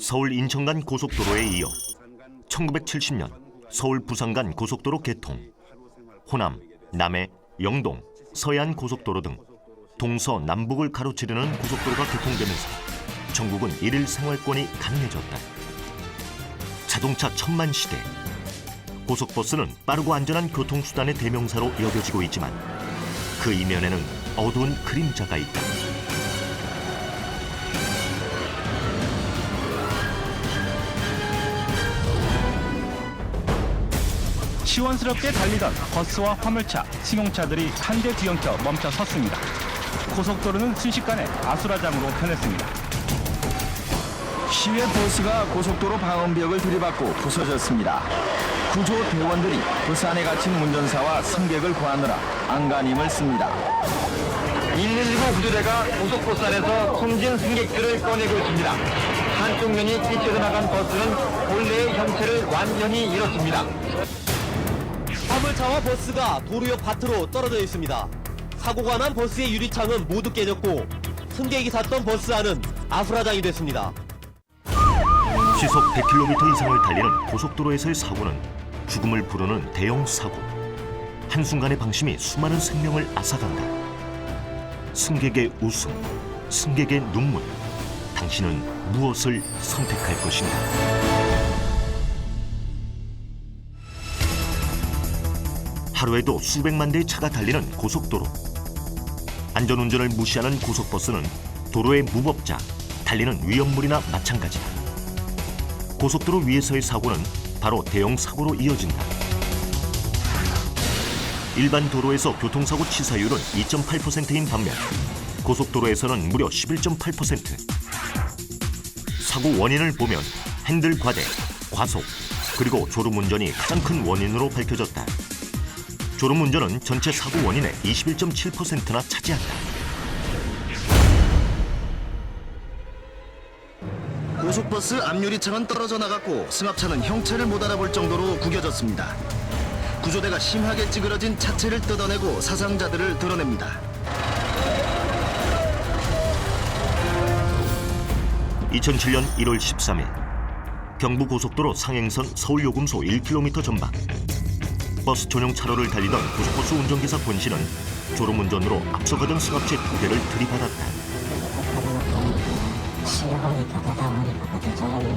서울 인천 간 고속도로에 이어 1970년 서울 부산 간 고속도로 개통, 호남, 남해, 영동, 서해안 고속도로 등 동서 남북을 가로지르는 고속도로가 개통되면서 전국은 일일 생활권이 가능해졌다. 자동차 천만 시대, 고속버스는 빠르고 안전한 교통수단의 대명사로 여겨지고 있지만 그 이면에는 어두운 그림자가 있다. 시원스럽게 달리던 버스와 화물차, 승용차들이 한 대 뒤엉켜 멈춰 섰습니다. 고속도로는 순식간에 아수라장으로 변했습니다. 시외 버스가 고속도로 방음벽을 들이받고 부서졌습니다. 구조 대원들이 버스 안에 갇힌 운전사와 승객을 구하느라 안간힘을 씁니다. 119 구조대가 고속버스 안에서 숨진 승객들을 꺼내고 있습니다. 한쪽 면이 찢어져 나간 버스는 본래의 형태를 완전히 잃었습니다. 화물차와 버스가 도로 옆 밭으로 떨어져 있습니다. 사고가 난 버스의 유리창은 모두 깨졌고 승객이 탔던 버스 안은 아수라장이 됐습니다. 시속 100km 이상을 달리는 고속도로에서의 사고는 죽음을 부르는 대형 사고. 한순간의 방심이 수많은 생명을 앗아간다. 승객의 웃음, 승객의 눈물. 당신은 무엇을 선택할 것인가? 하루에도 수백만 대의 차가 달리는 고속도로. 안전운전을 무시하는 고속버스는 도로의 무법자, 달리는 위험물이나 마찬가지다. 고속도로 위에서의 사고는 바로 대형 사고로 이어진다. 일반 도로에서 교통사고 치사율은 2.8%인 반면 고속도로에서는 무려 11.8%. 사고 원인을 보면 핸들 과대, 과속, 그리고 졸음운전이 가장 큰 원인으로 밝혀졌다. 졸음운전은 전체 사고 원인의 21.7%나 차지한다. 고속버스 앞유리창은 떨어져 나갔고 승합차는 형체를 못 알아볼 정도로 구겨졌습니다. 구조대가 심하게 찌그러진 차체를 뜯어내고 사상자들을 드러냅니다. 2007년 1월 13일 경부고속도로 상행선 서울요금소 1km 전방. 버스 전용 차로를 달리던 고속버스 운전기사 권 씨는 졸음운전으로 앞서가던 승합차 2대를 들이받았다. 실려보니까 가다 보니까 그때 저녁에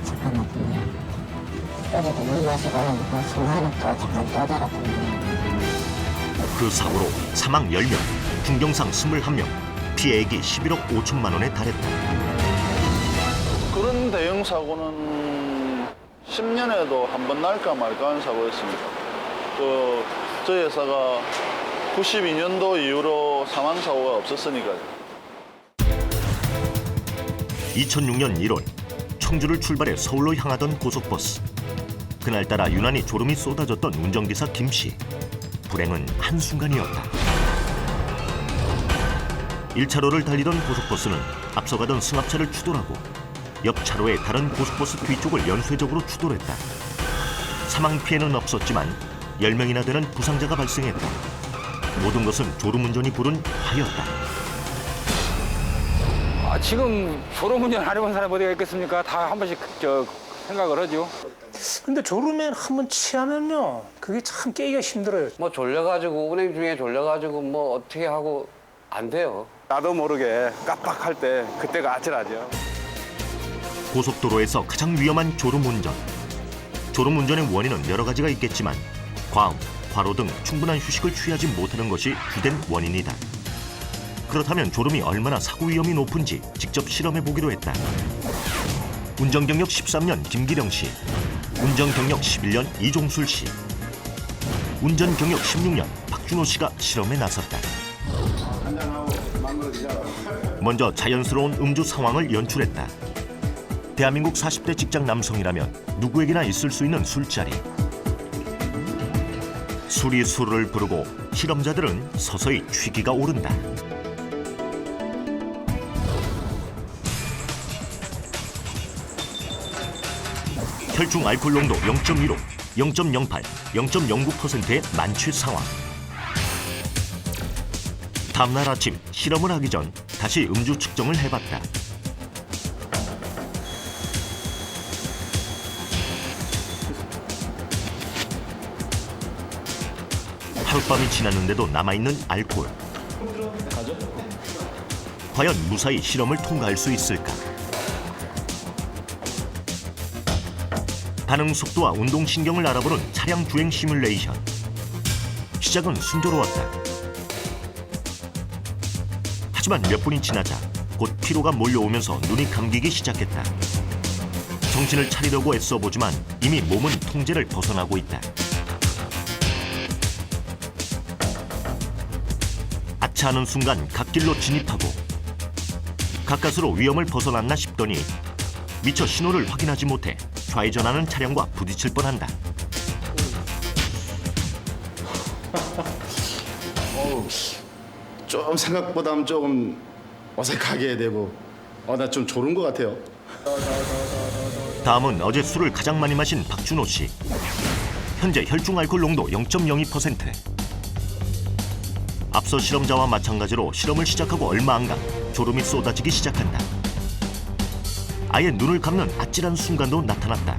잠깐만 보면 어제도 물 마시고 순간은 또 잠깐 또 달았던데. 그 사고로 사망 10명, 중경상 21명, 피해액이 11억 5천만 원에 달했다. 그런 대형 사고는 10년에도 한 번 날까 말까 하는 사고였습니다. 저희 회사가 92년도 이후로 사망사고가 없었으니까요. 2006년 1월 청주를 출발해 서울로 향하던 고속버스. 그날따라 유난히 졸음이 쏟아졌던 운전기사 김 씨. 불행은 한순간이었다. 1차로를 달리던 고속버스는 앞서가던 승합차를 추돌하고 옆 차로의 다른 고속버스 뒤쪽을 연쇄적으로 추돌했다. 사망 피해는 없었지만 10명이나 되는 부상자가 발생했다. 모든 것은 졸음운전이 부른 화였다. 지금 졸음운전 안 해본 사람이 어디가 있겠습니까? 다 한 번씩 생각을 하죠. 근데 졸음에 한번 취하면요, 그게 참 깨기가 힘들어요. 뭐 졸려가지고 운행 중에 졸려가지고 뭐 어떻게 하고 안 돼요. 나도 모르게 깜빡할 때 그때가 아찔하죠. 고속도로에서 가장 위험한 졸음운전. 졸음운전의 원인은 여러 가지가 있겠지만 과음, 과로 등 충분한 휴식을 취하지 못하는 것이 주된 원인이다. 그렇다면 졸음이 얼마나 사고 위험이 높은지 직접 실험해보기로 했다. 운전경력 13년 김기령 씨, 운전경력 11년 이종술 씨, 운전경력 16년 박준호 씨가 실험에 나섰다. 먼저 자연스러운 음주 상황을 연출했다. 대한민국 40대 직장 남성이라면 누구에게나 있을 수 있는 술자리. 술이 술을 부르고 실험자들은 서서히 취기가 오른다. 혈중 알코올 농도 0.15, 0.08, 0.09%의 만취 상황. 다음날 아침 실험을 하기 전 다시 음주 측정을 해봤다. 하룻밤이 지났는데도 남아있는 알코올. 과연 무사히 실험을 통과할 수 있을까? 반응 속도와 운동신경을 알아보는 차량 주행 시뮬레이션. 시작은 순조로웠다. 하지만 몇 분이 지나자 곧 피로가 몰려오면서 눈이 감기기 시작했다. 정신을 차리려고 애써보지만 이미 몸은 통제를 벗어나고 있다. 아차하는 순간 갓길로 진입하고 가까스로 위험을 벗어났나 싶더니 미처 신호를 확인하지 못해 좌회전하는 차량과 부딪힐 뻔한다. 좀 생각보다는 조금 어색하게 되고 나 좀 졸은 것 같아요. 다음은 어제 술을 가장 많이 마신 박준호 씨. 현재 혈중 알코올 농도 0.02%. 앞서 실험자와 마찬가지로 실험을 시작하고 얼마 안 가 졸음이 쏟아지기 시작한다. 아예 눈을 감는 아찔한 순간도 나타났다.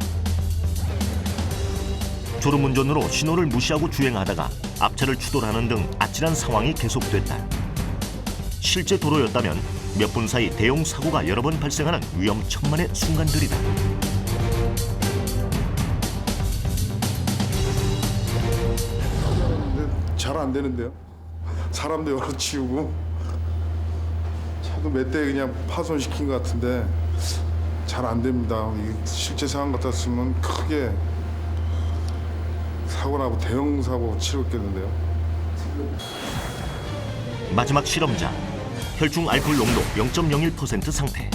졸음 운전으로 신호를 무시하고 주행하다가 앞차를 추돌하는 등 아찔한 상황이 계속됐다. 실제 도로였다면 몇 분 사이 대형 사고가 여러 번 발생하는 위험천만의 순간들이다. 잘 안 되는데요. 사람도 여러 치우고 차도 몇 대 그냥 파손시킨 것 같은데 잘 안 됩니다. 이게 실제 상황 같았으면 크게 사고 나고 대형 사고 치렀겠는데요. 마지막 실험자. 혈중 알코올 농도 0.01% 상태.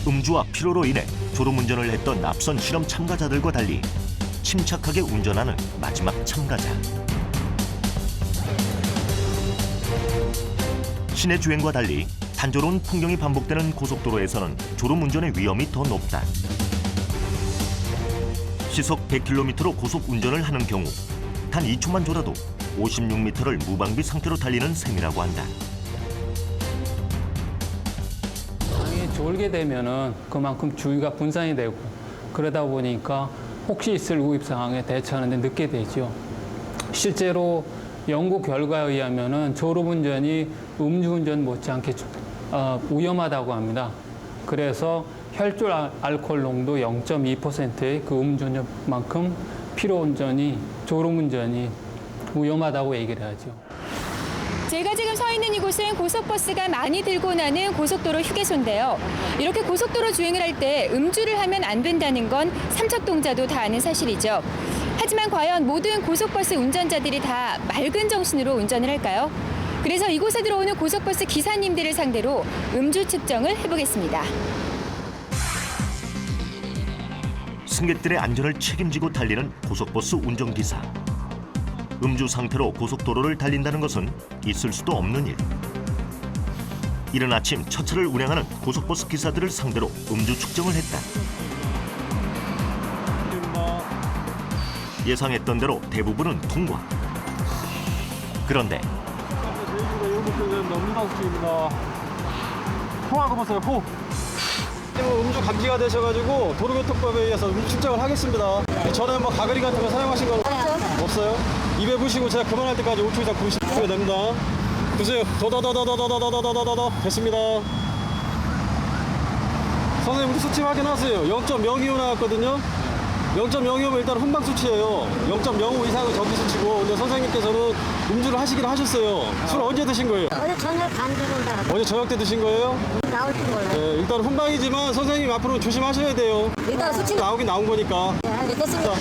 음주와 피로로 인해 졸음운전을 했던 앞선 실험 참가자들과 달리 침착하게 운전하는 마지막 참가자. 시내 주행과 달리 단조로운 풍경이 반복되는 고속도로에서는 졸음운전의 위험이 더 높다. 시속 100km로 고속운전을 하는 경우 단 2초만 졸아도 56m를 무방비 상태로 달리는 셈이라고 한다. 당연히 졸게 되면은 그만큼 주의가 분산이 되고 그러다 보니까 혹시 있을 위급 상황에 대처하는 데 늦게 되죠. 실제로 연구 결과에 의하면은 졸음운전이 음주운전 못지않게 위험하다고 합니다. 그래서 혈중 알코올 농도 0.2%의 그 음주운전만큼 피로운전이, 졸음운전이 위험하다고 얘기를 하죠. 제가 지금 서 있는 이곳은 고속버스가 많이 들고 나는 고속도로 휴게소인데요. 이렇게 고속도로 주행을 할 때 음주를 하면 안 된다는 건 삼척동자도 다 아는 사실이죠. 하지만 과연 모든 고속버스 운전자들이 다 맑은 정신으로 운전을 할까요? 그래서 이곳에 들어오는 고속버스 기사님들을 상대로 음주 측정을 해보겠습니다. 승객들의 안전을 책임지고 달리는 고속버스 운전기사. 음주 상태로 고속도로를 달린다는 것은 있을 수도 없는 일. 이른 아침 첫 차를 운행하는 고속버스 기사들을 상대로 음주 측정을 했다. 예상했던 대로 대부분은 통과. 그런데 음주 감지가 되셔가지고 도로교통법에 의해서 음주 측정을 하겠습니다. 전에 뭐 가그리 같은 거 사용하신 거 없어요? 입에 부시고 제가 그만할 때까지 5초 이상 부시면 됩니다. 보세요. 더더더더더더더더더더 됐습니다. 선생님 우리 수치 확인하세요. 0.02호 나왔거든요. 0.02호면 일단 훈방 수치예요. 0.05 이상은 정지 수치고, 근데 선생님께서는 음주를 하시긴 하셨어요. 술 언제 드신 거예요? 어제 저녁 반 들어온다. 어제 저녁 때 드신 거예요? 나올 줄 몰라요. 네, 일단 훈방이지만 선생님 앞으로 조심하셔야 돼요. 일단 수치 나오긴 나온 거니까. 네, 알겠습니다.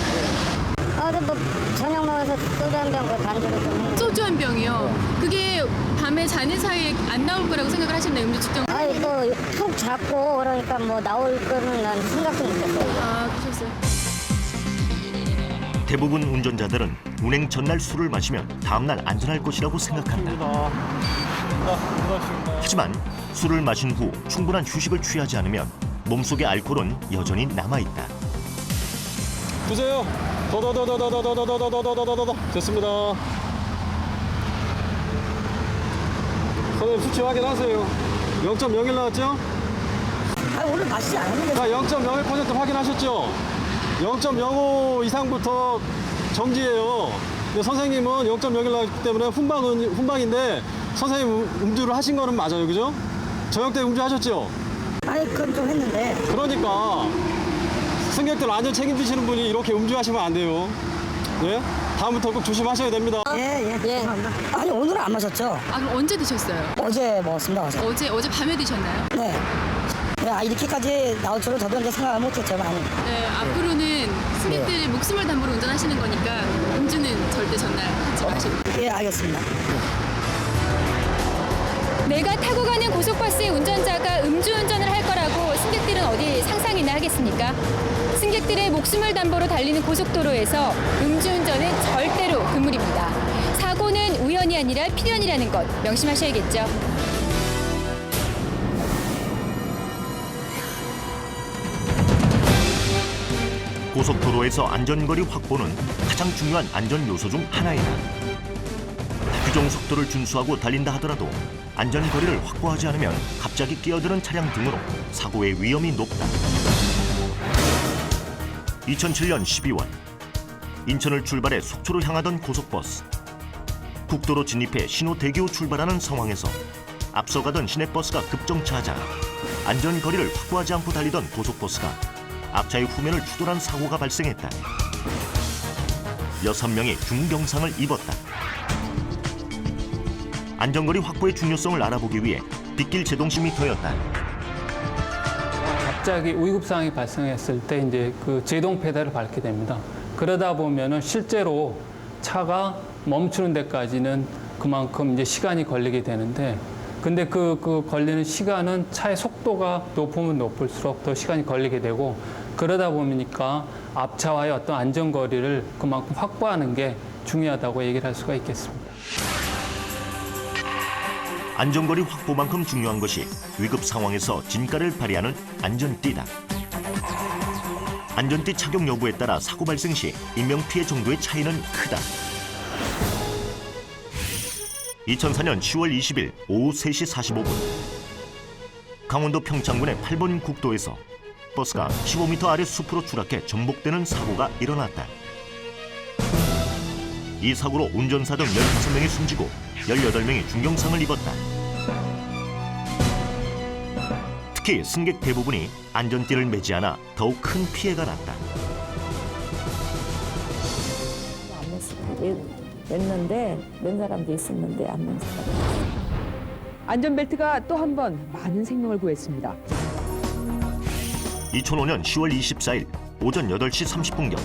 어제 뭐 저녁 먹어서 소주 한 병 반주로 좀. 소주 한 병이요? 그게 밤에 자는 사이에 안 나올 거라고 생각을 하셨나요, 음주 측정? 아니 뭐푹 잡고 그러니까 뭐 나올 거는 난 생각도 못했어요. 아, 그러셨어요? 대부분 운전자들은 운행 전날 술을 마시면 다음날 안전할 것이라고 생각한다. 하지만 술을 마신 후 충분한 휴식을 취하지 않으면 몸속의 알코올은 여전히 남아있다. 보세요. 더더더더더더더더더더더더더 됐습니다. 선생님 수치 확인하세요. 0.01 나왔죠? 아 오늘 마시지 않았는데. 자, 0.01% 확인하셨죠? 0.05 이상부터 정지예요. 근데 선생님은 0.01 나기 때문에 훈방인데 선생님 음주를 하신 거는 맞아요, 그죠? 저녁 때 음주하셨죠? 아니, 그건 좀 했는데. 그러니까 승객들 안전 책임지시는 분이 이렇게 음주하시면 안 돼요. 예? 다음부터 꼭 조심하셔야 됩니다. 예. 아니, 오늘은 안 마셨죠? 아, 그럼 언제 드셨어요? 어제 먹었습니다, 어제 밤에 드셨나요? 네. 야, 이렇게까지 나올 줄은 저도 이제 생각을 못했죠, 많이. 네, 앞으로는 승객들의 목숨을 담보로 운전하시는 거니까 음주는 절대 전날 하지 마시고. 예, 알겠습니다. 내가 타고 가는 고속버스의 운전자가 음주운전을 할 거라고 승객들은 어디 상상이나 하겠습니까? 승객들의 목숨을 담보로 달리는 고속도로에서 음주운전은 절대로 금물입니다. 사고는 우연이 아니라 필연이라는 것 명심하셔야겠죠. 고속도로에서 안전거리 확보는 가장 중요한 안전 요소 중 하나이다. 규정 속도를 준수하고 달린다 하더라도 안전거리를 확보하지 않으면 갑자기 끼어드는 차량 등으로 사고의 위험이 높다. 2007년 12월 인천을 출발해 속초로 향하던 고속버스. 국도로 진입해 신호대교 출발하는 상황에서 앞서가던 시내버스가 급정차하자 안전거리를 확보하지 않고 달리던 고속버스가 앞차의 후면을 추돌한 사고가 발생했다. 6명이 중경상을 입었다. 안전거리 확보의 중요성을 알아보기 위해 빗길 제동시 미터였다. 갑자기 위급 상황이 발생했을 때 이제 그 제동 페달을 밟게 됩니다. 그러다 보면은 실제로 차가 멈추는 데까지는 그만큼 이제 시간이 걸리게 되는데, 근데 그 걸리는 시간은 차의 속도가 높으면 높을수록 더 시간이 걸리게 되고, 그러다 보니까 앞차와의 어떤 안전거리를 그만큼 확보하는 게 중요하다고 얘기를 할 수가 있겠습니다. 안전거리 확보만큼 중요한 것이 위급 상황에서 진가를 발휘하는 안전띠다. 안전띠 착용 여부에 따라 사고 발생 시 인명피해 정도의 차이는 크다. 2004년 10월 20일 오후 3시 45분 강원도 평창군의 8번 국도에서 버스가 15m 아래 숲으로 추락해 전복되는 사고가 일어났다. 이 사고로 운전사 등 15명이 숨지고 18명이 중경상을 입었다. 특히 승객 대부분이 안전띠를 매지 않아 더욱 큰 피해가 났다. 냈는데 낸 사람도 있었는데 안 낸 사람도 있었어요. 안전벨트가 또 한 번 많은 생명을 구했습니다. 2005년 10월 24일 오전 8시 30분경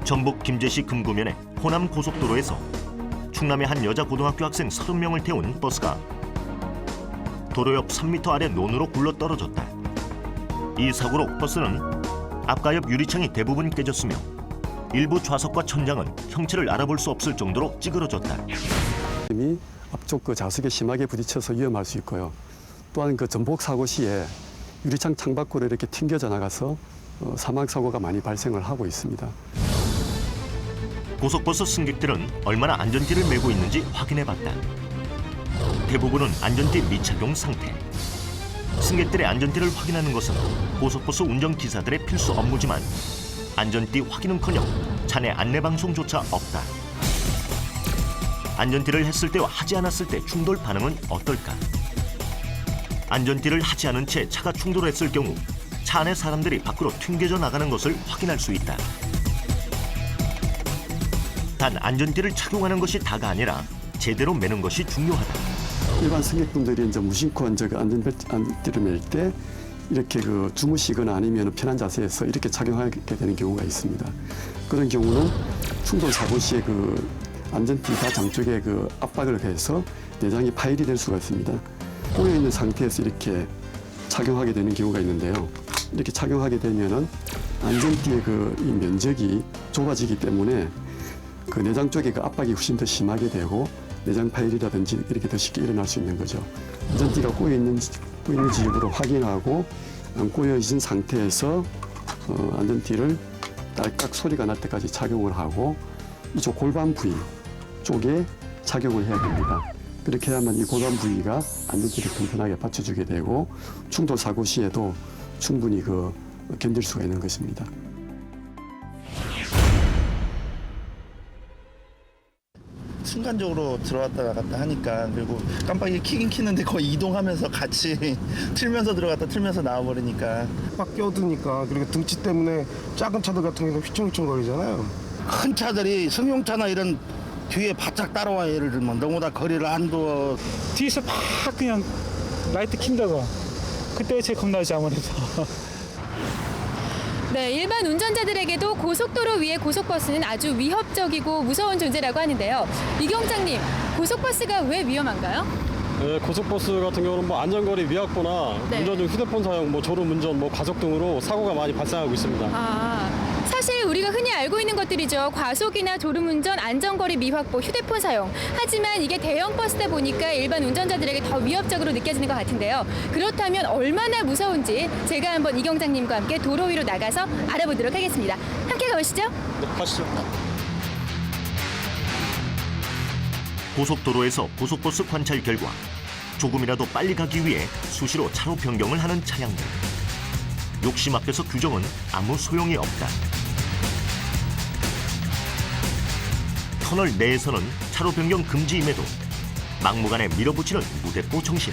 전북 김제시 금구면의 호남 고속도로에서 충남의 한 여자 고등학교 학생 30명을 태운 버스가 도로 옆 3m 아래 논으로 굴러 떨어졌다. 이 사고로 버스는 앞과 옆 유리창이 대부분 깨졌으며 일부 좌석과 천장은 형체를 알아볼 수 없을 정도로 찌그러졌다. 앞쪽 그 좌석에 심하게 부딪혀서 위험할 수 있고요. 또한 그 전복 사고 시에 유리창 창밖으로 이렇게 튕겨져 나가서 사망 사고가 많이 발생을 하고 있습니다. 고속버스 승객들은 얼마나 안전띠를 메고 있는지 확인해봤다. 대부분은 안전띠 미착용 상태. 승객들의 안전띠를 확인하는 것은 고속버스 운전기사들의 필수 업무지만 안전띠 확인은커녕 차내 안내방송조차 없다. 안전띠를 했을 때와 하지 않았을 때 충돌 반응은 어떨까? 안전띠를 하지 않은 채 차가 충돌했을 경우 차 안의 사람들이 밖으로 튕겨져 나가는 것을 확인할 수 있다. 단 안전띠를 착용하는 것이 다가 아니라 제대로 매는 것이 중요하다. 일반 승객분들이 이제 무심코 안전띠를 맬 때 이렇게 그 주무시거나 아니면 편한 자세에서 이렇게 착용하게 되는 경우가 있습니다. 그런 경우는 충돌 사고 시에 그 안전띠가 장쪽에 그 압박을 가해서 내장이 파열이 될 수가 있습니다. 꼬여 있는 상태에서 이렇게 착용하게 되는 경우가 있는데요. 이렇게 착용하게 되면은 안전띠의 그 이 면적이 좁아지기 때문에 그 내장 쪽에 그 압박이 훨씬 더 심하게 되고 내장 파열이라든지 이렇게 더 쉽게 일어날 수 있는 거죠. 안전띠가 꼬여 있는 지역으로 확인하고 안 꼬여진 상태에서 안전띠를 딸깍 소리가 날 때까지 착용을 하고 이쪽 골반 부위 쪽에 착용을 해야 됩니다. 그렇게 하면 이 골반 부위가 안전띠를 튼튼하게 받쳐주게 되고 충돌 사고 시에도 충분히 견딜 수가 있는 것입니다. 순간적으로 들어왔다 나갔다 하니까 그리고 깜빡이 키긴 키는데 거의 이동하면서 같이 틀면서 들어갔다 틀면서 나와버리니까 막 끼어드니까 그리고 등치 때문에 작은 차들 같은 경우는 휘청휘청 거리잖아요. 큰 차들이 승용차나 이런 뒤에 바짝 따라와 예를 들면 너무나 거리를 안 둬. 뒤에서 막 그냥 라이트 킨다고 그때 제일 겁나지 아무래도. 네, 일반 운전자들에게도 고속도로 위의 고속버스는 아주 위협적이고 무서운 존재라고 하는데요. 이경장님, 고속버스가 왜 위험한가요? 네, 고속버스 같은 경우는 뭐 안전거리 미확보나 네. 운전 중 휴대폰 사용, 뭐 졸음운전, 뭐 과속 등으로 사고가 많이 발생하고 있습니다. 사실 우리가 흔히 알고 있는 것들이죠. 과속이나 졸음운전, 안전거리 미확보, 휴대폰 사용. 하지만 이게 대형 버스다 보니까 일반 운전자들에게 더 위협적으로 느껴지는 것 같은데요. 그렇다면 얼마나 무서운지 제가 한번 이경장님과 함께 도로 위로 나가서 알아보도록 하겠습니다. 함께 가보시죠. 네, 가시죠. 고속도로에서 고속버스 관찰 결과 조금이라도 빨리 가기 위해 수시로 차로 변경을 하는 차량들. 욕심 앞에서 규정은 아무 소용이 없다. 터널 내에서는 차로 변경 금지임에도 막무가내 밀어붙이는 무대포 정신.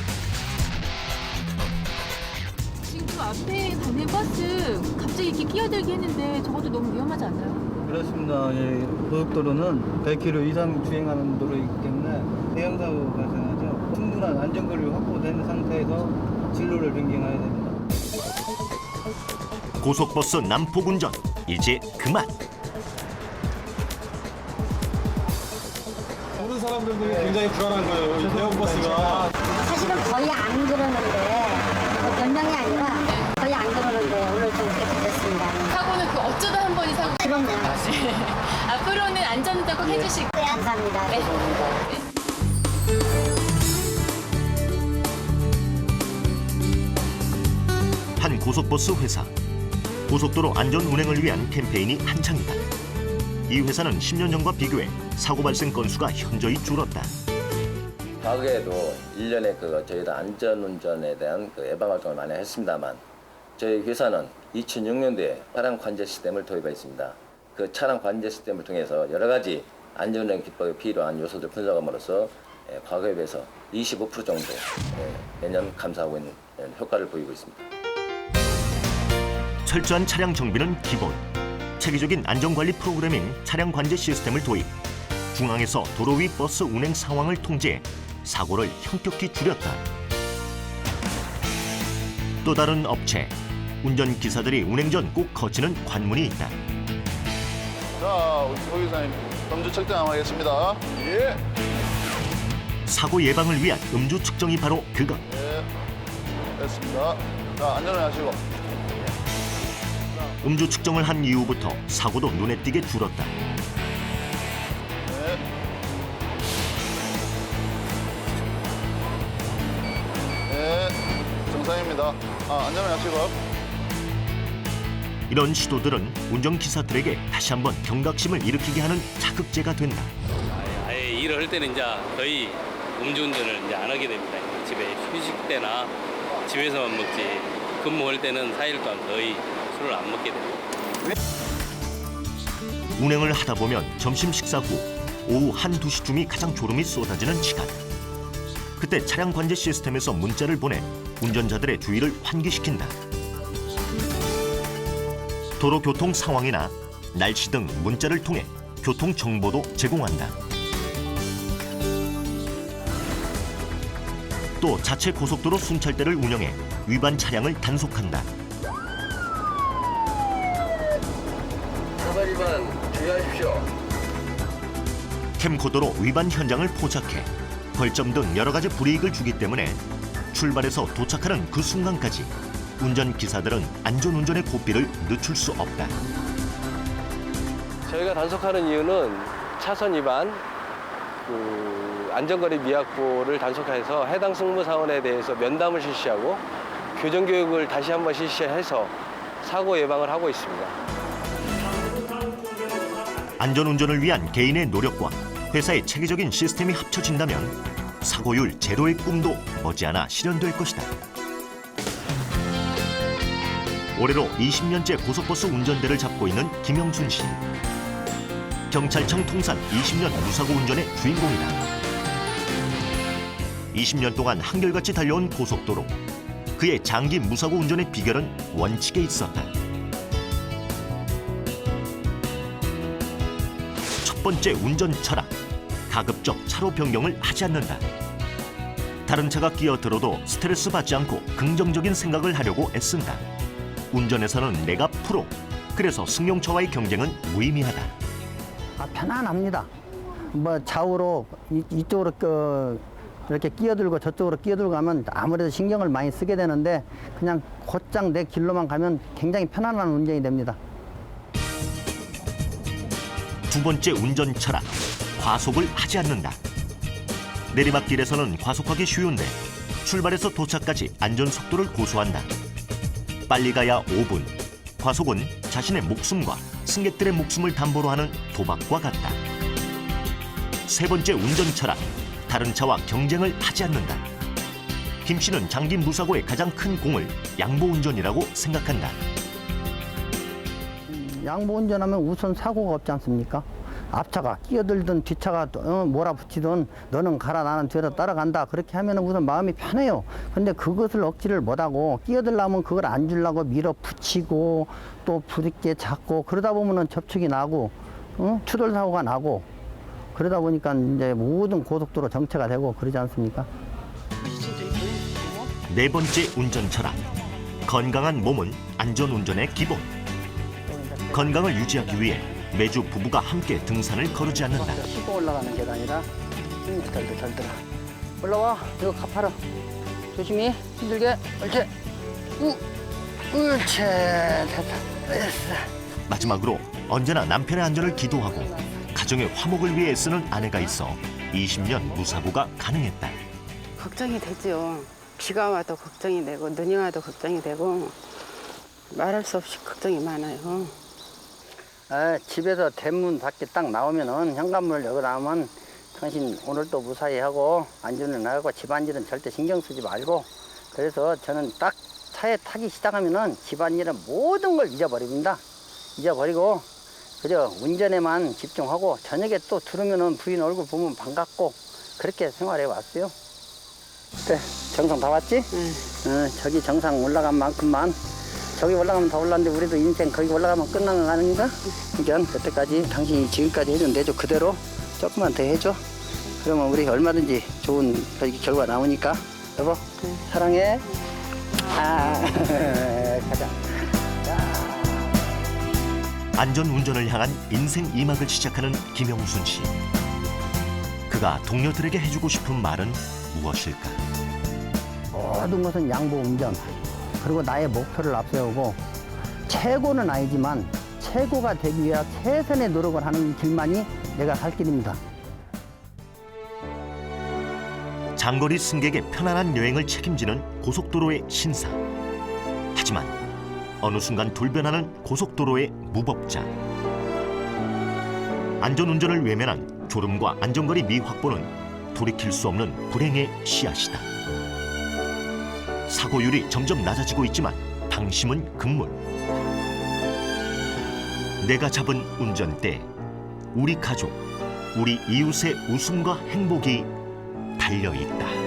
지금 저 앞에 가는 버스 갑자기 이렇게 끼어들게 했는데 저것도 너무 위험하지 않나요? 그렇습니다. 예, 고속도로는 100km 이상 주행하는 도로이기 때문에 대형 사고 발생하죠. 충분한 안전거리 확보된 상태에서 진로를 변경해야 됩니다. 고속버스 난폭 운전 이제 그만. 모르는 사람들도 굉장히 불안한 거예요. 이 대형 버스가. 사실은 거의 안 그러는데 변명이 아니라 거의 안 그러는데 오늘 좀 그렇게 됐습니다. 사고는 그 어쩌다 한 번이 사고. 그럼요. 앞으로는 안전운전 꼭 해주시고. 네, 감사합니다. 네. 한 고속버스 회사. 고속도로 안전 운행을 위한 캠페인이 한창이다. 이 회사는 10년 전과 비교해 사고 발생 건수가 현저히 줄었다. 과거에도 1년에 저희도 안전운전에 대한 예방 활동을 많이 했습니다만 저희 회사는 2006년도에 차량 관제 시스템을 도입했습니다. 그 차량 관제 시스템을 통해서 여러 가지 안전운행 기법에 필요한 요소들 분석함으로써 과거에 비해서 25% 정도 매년 감소하고 있는 효과를 보이고 있습니다. 철저한 차량 정비는 기본. 체계적인 안전관리 프로그램인 차량 관제 시스템을 도입. 중앙에서 도로 위 버스 운행 상황을 통제해 사고를 현격히 줄였다. 또 다른 업체. 운전기사들이 운행 전 꼭 거치는 관문이 있다. 자, 우리 소 기사님 음주 측정하겠습니다. 예. 사고 예방을 위한 음주 측정이 바로 그것. 예. 됐습니다. 자, 안전을 하시고. 음주 측정을 한 이후부터 사고도 눈에 띄게 줄었다. 네. 네. 정상입니다. 안전을 하시고. 이런 시도들은 운전기사들에게 다시 한번 경각심을 일으키게 하는 자극제가 된다. 아예 일을 할 때는 이제 거의 음주운전을 이제 안 하게 됩니다. 집에 휴식 때나 집에서만 먹지 근무할 때는 4일 동안 거의 술을 안 먹게 됩니다. 운행을 하다 보면 점심 식사 후 오후 1, 2시쯤이 가장 졸음이 쏟아지는 시간. 그때 차량 관제 시스템에서 문자를 보내 운전자들의 주의를 환기시킨다. 도로 교통 상황이나 날씨 등 문자를 통해 교통 정보도 제공한다. 또 자체 고속도로 순찰대를 운영해 위반 차량을 단속한다. 차선 위반 주의하십시오. 캠코더로 위반 현장을 포착해 벌점 등 여러 가지 불이익을 주기 때문에 출발해서 도착하는 그 순간까지 운전기사들은 안전운전의 고삐를 늦출 수 없다. 저희가 단속하는 이유는 차선 위반, 안전거리 미확보를 단속해서 해당 승무사원에 대해서 면담을 실시하고 교정교육을 다시 한번 실시해서 사고 예방을 하고 있습니다. 안전운전을 위한 개인의 노력과 회사의 체계적인 시스템이 합쳐진다면 사고율 제로의 꿈도 머지않아 실현될 것이다. 올해로 20년째 고속버스 운전대를 잡고 있는 김영순 씨. 경찰청 통산 20년 무사고 운전의 주인공이다. 20년 동안 한결같이 달려온 고속도로. 그의 장기 무사고 운전의 비결은 원칙에 있었다. 첫 번째 운전 철학. 가급적 차로 변경을 하지 않는다. 다른 차가 끼어들어도 스트레스 받지 않고 긍정적인 생각을 하려고 애쓴다. 운전에서는 내가 프로. 그래서 승용차와의 경쟁은 무의미하다. 편안합니다. 뭐 좌우로 이쪽으로 이렇게 끼어들고 저쪽으로 끼어들고 가면 아무래도 신경을 많이 쓰게 되는데 그냥 곧장 내 길로만 가면 굉장히 편안한 운전이 됩니다. 두 번째 운전 철학. 과속을 하지 않는다. 내리막길에서는 과속하기 쉬운데 출발해서 도착까지 안전속도를 고수한다. 빨리 가야 5분. 과속은 자신의 목숨과 승객들의 목숨을 담보로 하는 도박과 같다. 세 번째 운전 철학. 다른 차와 경쟁을 하지 않는다. 김 씨는 장기 무사고의 가장 큰 공을 양보 운전이라고 생각한다. 양보 운전하면 우선 사고가 없지 않습니까? 앞차가 끼어들든 뒤차가 몰아붙이든 너는 가라 나는 뒤로 따라간다 그렇게 하면 우선 마음이 편해요. 근데 그것을 억지를 못하고 끼어들려면 그걸 안 주려고 밀어붙이고 또 부딪게 잡고 그러다 보면은 접촉이 나고 추돌 사고가 나고 그러다 보니까 이제 모든 고속도로 정체가 되고 그러지 않습니까? 네 번째 운전 철학. 건강한 몸은 안전운전의 기본. 건강을 유지하기 위해 매주 부부가 함께 등산을 거르지 않는다. 쉬고 올라가는 계단이라 힘들도 잘 들어. 올라와. 이거 가파라. 조심히 힘들게. 옳지. 옳지. 됐다. 됐어. 마지막으로 언제나 남편의 안전을 기도하고 가정의 화목을 위해 애쓰는 아내가 있어 20년 무사고가 가능했다. 걱정이 되죠. 비가 와도 걱정이 되고 눈이 와도 걱정이 되고 말할 수 없이 걱정이 많아요. 집에서 대문 밖에 딱 나오면은 현관문을 열고 나오면 당신 오늘도 무사히 하고 안전을 하고 집안일은 절대 신경 쓰지 말고 그래서 저는 딱 차에 타기 시작하면은 집안일은 모든 걸 잊어버립니다. 잊어버리고 그저 운전에만 집중하고 저녁에 또 들으면은 부인 얼굴 보면 반갑고 그렇게 생활해 왔어요. 그래 정상 다 왔지? 저기 정상 올라간 만큼만 저기 올라가면 더 올랐는데 우리도 인생 거기 올라가면 끝나는 거 아닌가? 그러니까 그때까지 당신이 지금까지 해준 내조 그대로 조금만 더 해줘. 그러면 우리 얼마든지 좋은 결과 나오니까 여보 사랑해. 가자. 안전운전을 향한 인생 2막을 시작하는 김영순 씨. 그가 동료들에게 해주고 싶은 말은 무엇일까? 모든 것은 양보 운전. 그리고 나의 목표를 앞세우고 최고는 아니지만 최고가 되기 위해 최선의 노력을 하는 길만이 내가 살 길입니다. 장거리 승객의 편안한 여행을 책임지는 고속도로의 신사. 하지만 어느 순간 돌변하는 고속도로의 무법자. 안전운전을 외면한 졸음과 안전거리 미확보는 돌이킬 수 없는 불행의 씨앗이다. 사고율이 점점 낮아지고 있지만 방심은 금물. 내가 잡은 운전대, 우리 가족, 우리 이웃의 웃음과 행복이 달려있다.